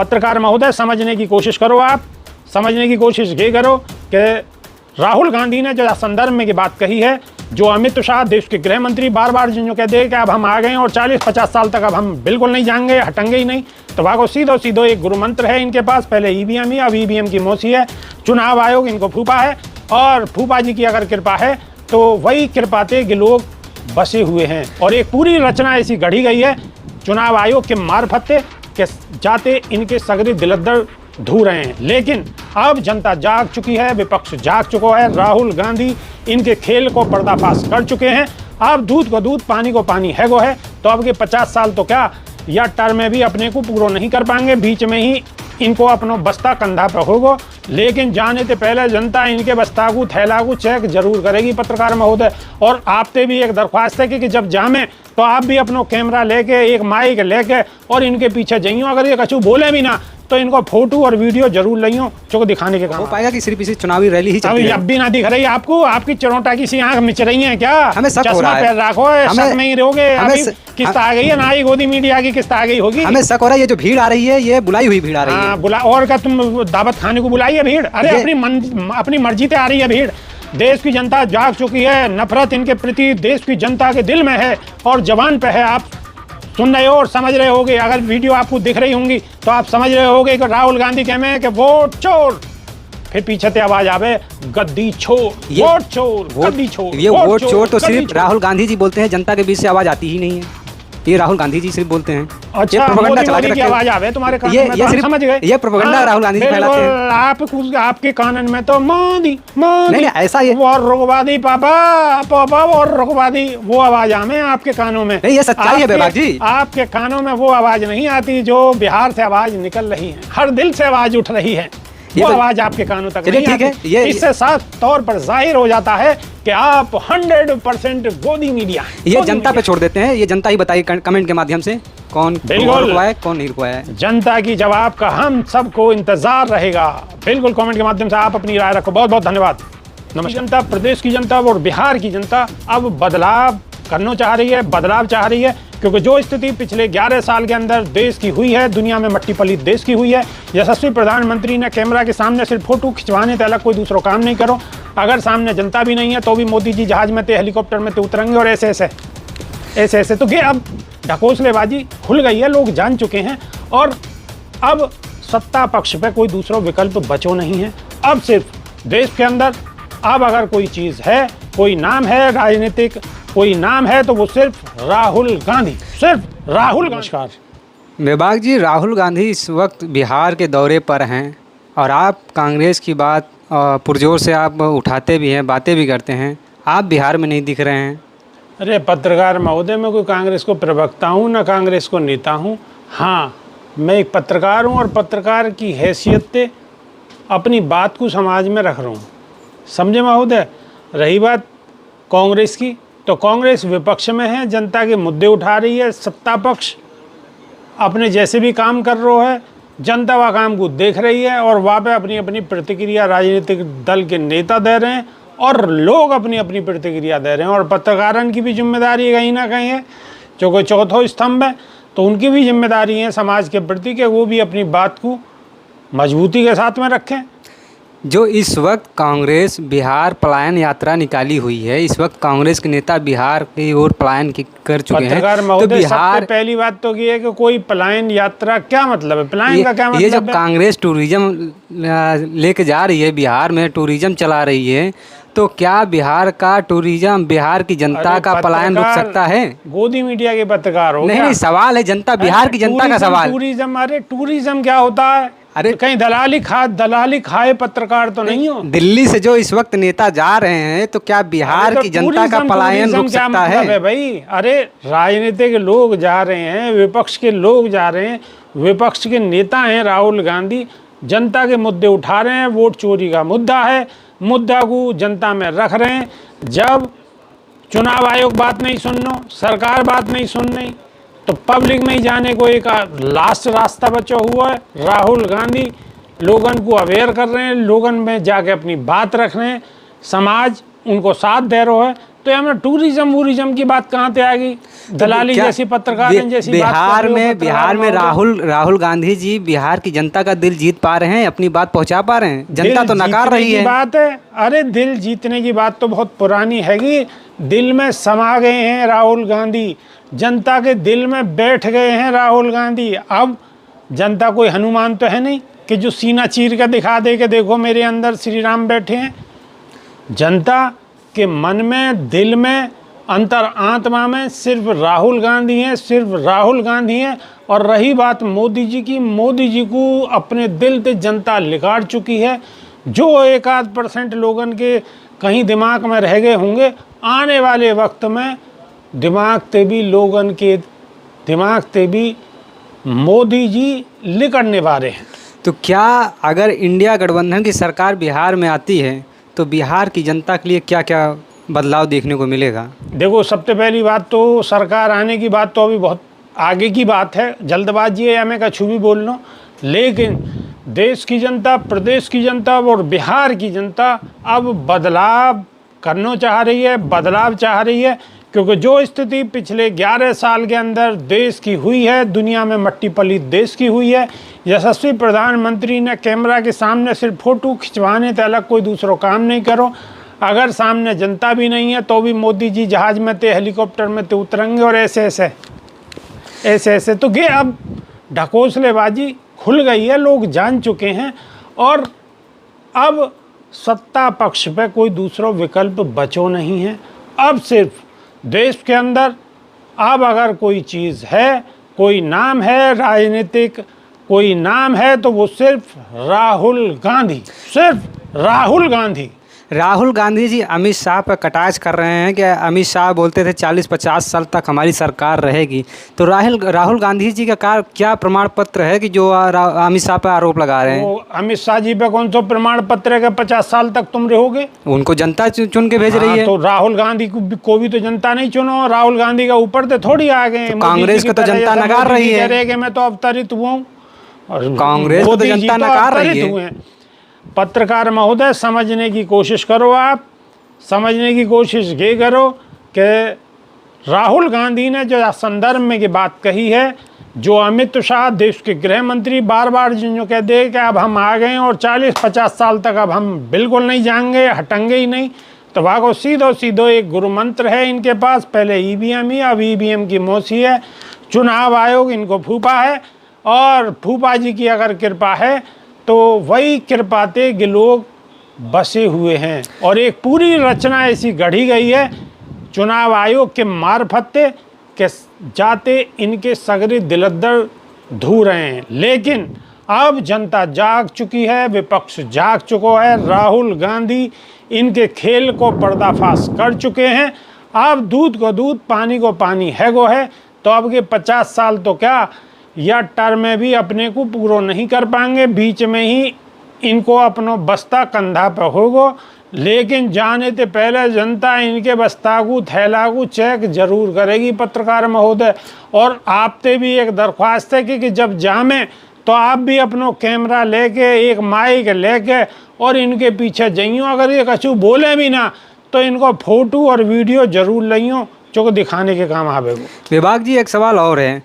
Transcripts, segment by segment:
पत्रकार महोदय समझने की कोशिश करो, आप समझने की कोशिश ये करो कि राहुल गांधी ने जो संदर्भ में की बात कही है, जो अमित शाह देश के गृह मंत्री बार बार जो कहते हैं कि अब हम आ गए और 40-50 साल तक अब हम बिल्कुल नहीं जाएंगे, हटेंगे ही नहीं, तो वाको सीधो एक गुरु मंत्र है इनके पास, पहले ईवीएम ही, अब ईवीएम की मौसी है, चुनाव आयोग इनको फूफा है, और फूफा जी की अगर कृपा है तो वही कृपाते के लोग बसे हुए हैं। और एक पूरी रचना ऐसी गढ़ी गई है चुनाव आयोग के मार्फत के जाते इनके सगरे दिलदर धू रहे हैं। लेकिन अब जनता जाग चुकी है, विपक्ष जाग चुका है, राहुल गांधी इनके खेल को पर्दाफाश कर चुके हैं। अब दूध को दूध पानी को पानी है गो है, तो अब के 50 साल तो क्या या टर्म में भी अपने को पूरा नहीं कर पाएंगे, बीच में ही इनको अपनो बस्ता कंधा पे होगो। लेकिन जाने से पहले जनता इनके बस्ता को थैला को चेक जरूर करेगी पत्रकार महोदय। और आपसे भी एक दरख्वास्त है कि जब जामे तो आप भी अपनो कैमरा लेके एक माइक लेके और इनके पीछे जाइयो, अगर ये कछु बोले भी ना तो इनको फोटो और वीडियो जरूर लियो जो दिखाने के काम हो पाएगा कि सिर्फ इसी चुनावी रैली ही चलती है। अब भी ना दिख रही आपको, आपकी चरोटा की सी आंख मिच रही है क्या? हमें शक हो रहा है, पैर रखो, शक में ही रहोगे। अभी किस्त आ गई है ना, ही गोदी मीडिया की किस्त आ गई होगी। हमें शक हो रहा है ये जो भीड़ आ रही है ये बुलाई हुई भीड़ आ रही है। बुला और क्या तुम दावत खाने को बुलाई है भीड़? अरे अपनी मर्जी से आ रही है भीड़। देश की जनता जाग चुकी है, नफरत इनके प्रति देश की जनता के दिल में है और जवान पे है। आप सुन रहे हो और समझ रहे होगे, अगर वीडियो आपको दिख रही होंगी तो आप समझ रहे होगे कि राहुल गांधी कह में कि वोट चोर, फिर पीछे से आवाज आवे गद्दी छोर, वोट चोर, गद्दी छोर। ये वोट चोर तो सिर्फ राहुल गांधी जी बोलते हैं, जनता के बीच से आवाज आती ही नहीं है। ये राहुल गांधी जी सिर्फ बोलते हैं। अच्छा, प्रोपेगेंडा चला के रखते हैं। आवाज आवे तुम्हारे कान में, तो हम समझ गए ये प्रोपेगेंडा राहुल गांधी जी फैलाते हैं। आपके कानन में तो मोदी नहीं ऐसा ये और रुकवादी पापा और रुकवादी वो आवाज आवे आपके कानों में। नहीं ये सच्चाई है बेबाक जी। आपके कानों में वो आवाज नहीं आती जो बिहार से आवाज निकल रही है, हर दिल से आवाज उठ रही है, वो आवाज आपके कानों तक नहीं आती। इससे साफ तौर पर जाहिर हो जाता है कि आप 100% गोदी मीडिया है। ये जनता पे छोड़ देते हैं, ये जनता ही बताइए कमेंट के माध्यम से कौन रुकवाया है कौन नहीं रुकवाया है। जनता की जवाब का हम सबको इंतजार रहेगा। बिल्कुल कमेंट के माध्यम से आप अपनी राय रखो। बहुत बहुत धन्यवाद। नमस्कार। जनता, प्रदेश की जनता और बिहार की जनता अब बदलाव करना चाह रही है, बदलाव चाह रही है, क्योंकि जो स्थिति पिछले 11 साल के अंदर देश की हुई है, दुनिया में मट्टी पलीत देश की हुई है। यशस्वी प्रधानमंत्री ने कैमरा के सामने सिर्फ फोटो खिंचवाने से अलग कोई दूसरा काम नहीं करो। अगर सामने जनता भी नहीं है तो भी मोदी जी जहाज में थे, हेलीकॉप्टर में थे, उतरेंगे और ऐसे तो ये अब ढकोसलेबाजी खुल गई है, लोग जान चुके हैं। और अब सत्ता पक्ष पे कोई दूसरा विकल्प बचो नहीं है। अब सिर्फ देश के अंदर अब अगर कोई चीज़ है, कोई नाम है राजनीतिक, कोई नाम है तो वो सिर्फ राहुल गांधी, सिर्फ राहुल। नमस्कार बेबाक जी, राहुल गांधी इस वक्त बिहार के दौरे पर हैं और आप कांग्रेस की बात पुरजोर से आप उठाते भी हैं, बातें भी करते हैं, आप बिहार में नहीं दिख रहे हैं। अरे पत्रकार महोदय, मैं कोई कांग्रेस को प्रवक्ता हूँ ना कांग्रेस को नेता हूँ। हाँ, मैं एक पत्रकार हूँ और पत्रकार की हैसियत से अपनी बात को समाज में रख रहा हूँ, समझे महोदय। रही बात कांग्रेस की, तो कांग्रेस विपक्ष में है, जनता के मुद्दे उठा रही है। सत्ता पक्ष अपने जैसे भी काम कर रहा है, जनता वह काम को देख रही है और वहाँ पे अपनी अपनी प्रतिक्रिया राजनीतिक दल के नेता दे रहे हैं और लोग अपनी अपनी प्रतिक्रिया दे रहे हैं। और पत्रकारों की भी जिम्मेदारी कहीं ना कहीं है, जो कोई चौथा स्तंभ है, तो उनकी भी जिम्मेदारी है समाज के प्रति कि वो भी अपनी बात को मजबूती के साथ में रखें। जो इस वक्त कांग्रेस बिहार पलायन यात्रा निकाली हुई है, इस वक्त कांग्रेस के नेता बिहार की ओर पलायन कर चुके हैं। तो बिहार, पहली बात तो ये है कि कोई पलायन यात्रा क्या मतलब है, पलायन का क्या मतलब है? ये जब कांग्रेस टूरिज्म लेके जा रही है, बिहार में टूरिज्म चला रही है, तो क्या बिहार का टूरिज्म, बिहार की जनता का पलायन रुक सकता है? गोदी मीडिया के पत्रकार हो? नहीं, सवाल है जनता, बिहार की जनता का सवाल। टूरिज्म, अरे टूरिज्म क्या होता है? अरे कहीं दलाली खाए पत्रकार तो नहीं हो। दिल्ली से जो इस वक्त नेता जा रहे हैं, तो क्या बिहार की जनता का पलायन रुक सकता है? भाई, अरे राजनीतिक लोग जा रहे हैं, विपक्ष के लोग जा रहे हैं, विपक्ष के नेता हैं राहुल गांधी, जनता के मुद्दे उठा रहे हैं। वोट चोरी का मुद्दा है, मुद्दा को जनता में रख रहे हैं। जब चुनाव आयोग बात नहीं सुनना, सरकार बात नहीं सुननी, तो पब्लिक में ही जाने को एक लास्ट रास्ता बचा हुआ है। राहुल गांधी लोगन को अवेयर कर रहे हैं, लोगन में जाके अपनी बात रख रहे हैं। समाज उनको साथ दे रहे है, तो हमें टूरिज्म वूरिज्म की बात कहाँ से आ गई? दलाली जैसी पत्रकार जैसी बिहार में राहुल गांधी जी बिहार की जनता का दिल जीत पा रहे हैं, अपनी बात पहुंचा पा रहे हैं? जनता तो नकार रही है। बात है, अरे दिल जीतने की बात तो बहुत पुरानी हैगी। दिल में समा गए हैं राहुल गांधी, जनता के दिल में बैठ गए हैं राहुल गांधी। अब जनता कोई हनुमान तो है नहीं कि जो सीना चीर कर दिखा दे कि देखो मेरे अंदर श्री राम बैठे हैं। जनता के मन में, दिल में, अंतर आत्मा में सिर्फ राहुल गांधी हैं, सिर्फ राहुल गांधी हैं। और रही बात मोदी जी की, मोदी जी को अपने दिल से जनता लिगाड़ चुकी है। जो 1-8% लोगन के कहीं दिमाग में रह गए होंगे, आने वाले वक्त में दिमाग से भी लोगन के दिमाग से भी मोदी जी लिकड़ने वाले हैं। तो क्या अगर इंडिया गठबंधन की सरकार बिहार में आती है तो बिहार की जनता के लिए क्या क्या बदलाव देखने को मिलेगा? देखो, सबसे पहली बात तो सरकार आने की बात तो अभी बहुत आगे की बात है, जल्दबाजी है या मैं कछु भी बोल लूँ। लेकिन देश की जनता, प्रदेश की जनता और बिहार की जनता अब बदलाव करना चाह रही है, बदलाव चाह रही है। क्योंकि जो स्थिति पिछले 11 साल के अंदर देश की हुई है, दुनिया में मट्टी पलीत देश की हुई है। यशस्वी प्रधानमंत्री ने कैमरा के सामने सिर्फ फ़ोटो खिंचवाने से अलग कोई दूसरा काम नहीं करो। अगर सामने जनता भी नहीं है तो भी मोदी जी जहाज में थे, हेलीकॉप्टर में थे उतरेंगे और ऐसे तो ये अब ढकोसलेबाजी खुल गई है, लोग जान चुके हैं। और अब सत्ता पक्ष पे कोई दूसरा विकल्प बचो नहीं है। अब सिर्फ देश के अंदर अब अगर कोई चीज़ है, कोई नाम है राजनीतिक, कोई नाम है तो वो सिर्फ राहुल गांधी, सिर्फ राहुल गांधी। राहुल गांधी जी अमित शाह पर कटाक्ष कर रहे हैं कि अमित शाह बोलते थे 40-50 साल तक हमारी सरकार रहेगी। तो राहुल गांधी जी का क्या प्रमाण पत्र है कि जो अमित शाह पर आरोप लगा रहे हैं? वो अमित शाह जी पे कौन सा प्रमाण पत्र है कि 50 साल तक तुम रहोगे? उनको जनता चुन के भेज रही है। तो राहुल गांधी को भी तो जनता नहीं चुनो। राहुल गांधी का ऊपर से थोड़ी आ गए। तो कांग्रेस को तो जनता नकार रही है कि मैं तो अवतरित हुआ हूँ, और कांग्रेस को तो जनता नकार रही है। पत्रकार महोदय, समझने की कोशिश करो। आप समझने की कोशिश ये करो कि राहुल गांधी ने जो संदर्भ में की बात कही है, जो अमित शाह देश के गृह मंत्री बार बार जो कह दे कि अब हम आ गए और 40-50 साल तक अब हम बिल्कुल नहीं जाएंगे, हटेंगे ही नहीं, तो वाको सीधो एक गुरु मंत्र है इनके पास। पहले ईवीएम ही, अब ईवीएम की मौसी है। चुनाव आयोग इनको फूफा है, और फूफा जी की अगर कृपा है तो वही कृपाते के लोग बसे हुए हैं। और एक पूरी रचना ऐसी गढ़ी गई है चुनाव आयोग के मार्फत के जाते इनके सगरे दिलदर धू रहे हैं। लेकिन अब जनता जाग चुकी है, विपक्ष जाग चुको है। राहुल गांधी इनके खेल को पर्दाफाश कर चुके हैं। अब दूध को दूध, पानी को पानी है गो है। तो अब के 50 साल तो क्या, या टर्म में भी अपने को पूरा नहीं कर पाएंगे, बीच में ही इनको अपनो बस्ता कंधा पे होगो। लेकिन जाने से पहले जनता इनके बस्ता को, थैला को चेक जरूर करेगी पत्रकार महोदय। और आपसे भी एक दरख्वास्त है कि जब जामे तो आप भी अपनो कैमरा लेके, एक माइक लेके और इनके पीछे जाइयो। अगर ये कछु बोले भी ना तो इनको फोटो और वीडियो जरूर लियो, जो दिखाने के काम आवेगो। विभाग जी, एक सवाल और है।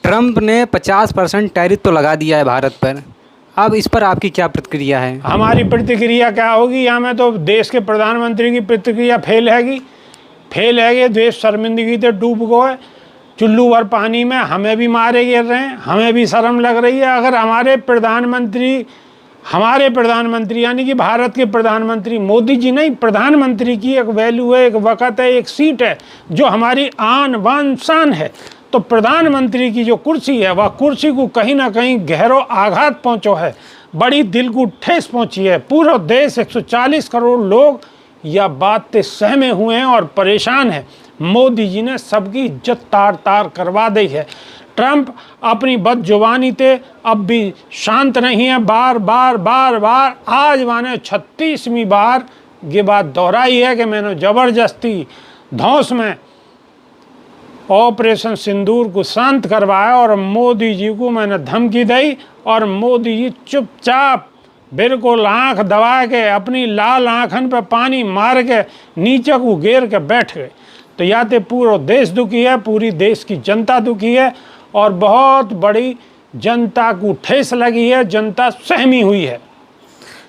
ट्रंप ने 50% टैरिफ तो लगा दिया है भारत पर, अब इस पर आपकी क्या प्रतिक्रिया है? हमारी प्रतिक्रिया क्या होगी? यहाँ में तो देश के प्रधानमंत्री की प्रतिक्रिया फेल हैगी। देश शर्मिंदगी से डूब गए चुल्लू भर पानी में। हमें भी मारे गिर रहे हैं, हमें भी शर्म लग रही है। अगर हमारे प्रधानमंत्री यानी कि भारत के प्रधानमंत्री मोदी जी नहीं, प्रधानमंत्री की एक वैल्यू है, एक वक़्त है, एक सीट है जो हमारी आन बान शान है। तो प्रधानमंत्री की जो कुर्सी है, वह कुर्सी को कहीं ना कहीं गहरो आघात पहुंचो है, बड़ी दिल को ठेस पहुंची है। पूरा देश 140 करोड़ लोग यह बात से सहमे हुए हैं और परेशान हैं। मोदी जी ने सबकी इज्जत तार तार करवा दी है। ट्रंप अपनी बदजुबानी से अब भी शांत नहीं है। बार बार आज माने 36वीं बार ये बात दोहराई है कि मैंने ज़बरदस्ती धौंस में ऑपरेशन सिंदूर को शांत करवाया और मोदी जी को मैंने धमकी दी, और मोदी जी चुपचाप बिल्कुल आंख दबा के अपनी लाल आंखन पे पानी मार के नीचे को गिर के बैठ गए। तो या तो पूरा देश दुखी है, पूरी देश की जनता दुखी है और बहुत बड़ी जनता को ठेस लगी है, जनता सहमी हुई है।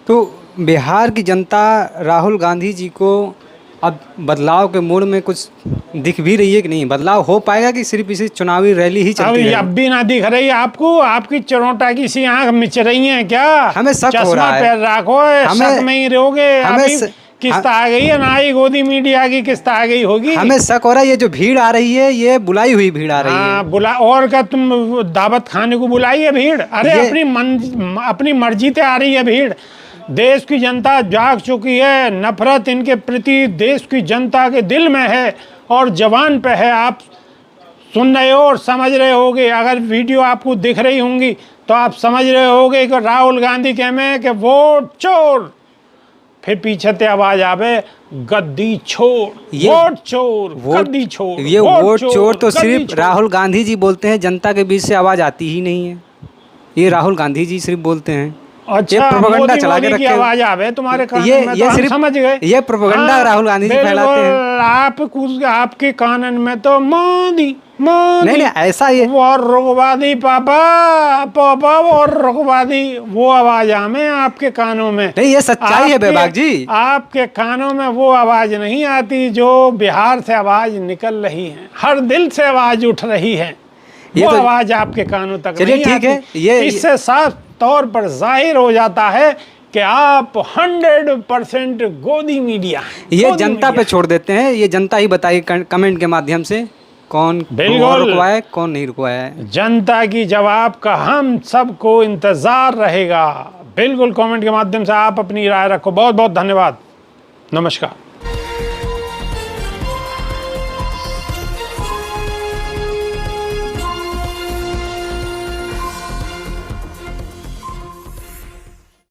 तो बिहार की जनता राहुल गांधी जी को अब बदलाव के मूड में कुछ दिख भी रही है कि नहीं? बदलाव हो पाएगा कि सिर्फ इसी चुनावी रैली ही चलती रहेगी? अब भी ना दिख रही है आपको? आपकी चरोटा की सी आंख मिच रही है क्या? हमें शक हो रहा है। चश्मा पहन रखो, शक में ही रहोगे। किस्त आ गई है ना, आई गोदी मीडिया की किस्त आ गई होगी। हमें शक हो रहा है ये जो भीड़ आ रही है ये बुलाई हुई भीड़ आ रही है। बुला और क्या तुम दावत खाने को बुलाई है भीड़? अरे अपनी मर्जी से आ रही है भीड़। देश की जनता जाग चुकी है, नफरत इनके प्रति देश की जनता के दिल में है और जवान पे है। आप सुन रहे हो और समझ रहे होगे, अगर वीडियो आपको दिख रही होंगी तो आप समझ रहे होगे कि राहुल गांधी कह में कि वोट चोर, फिर पीछे से आवाज आवे गद्दी छोड़, वोट चोर, गद्दी छोड़। ये वोट चोर तो सिर्फ राहुल गांधी जी बोलते हैं, जनता के बीच से आवाज आती ही नहीं है। ये राहुल गांधी जी सिर्फ बोलते हैं। अच्छा, प्रोपेगेंडा चला के रखे, आवाज आवे तुम्हारे कान में ये तो सिर्फ समझ गए। ये प्रोपेगेंडा राहुल गांधी जी फैलाते हैं। आपके कानन में तो मोदी नहीं ऐसा ये वो रुकवादी पापा वो रुकवादी वो आवाज आमे आपके कानों में। नहीं, ये सच्चाई है बेबाक जी। आपके कानों में वो आवाज नहीं आती जो बिहार से आवाज निकल रही है, हर दिल से आवाज उठ रही है, वो तो आवाज आपके कानों तक नहीं आती। ठीक है, ये इससे साफ तौर पर जाहिर हो जाता है कि आप 100% गोदी मीडिया। ये जनता पे छोड़ देते हैं, ये जनता ही बताएगी कमेंट के माध्यम से कौन रुकवाए कौन नहीं रुकवाया। जनता की जवाब का हम सबको इंतजार रहेगा। बिल्कुल कमेंट के माध्यम से आप अपनी राय रखो। बहुत बहुत धन्यवाद। नमस्कार।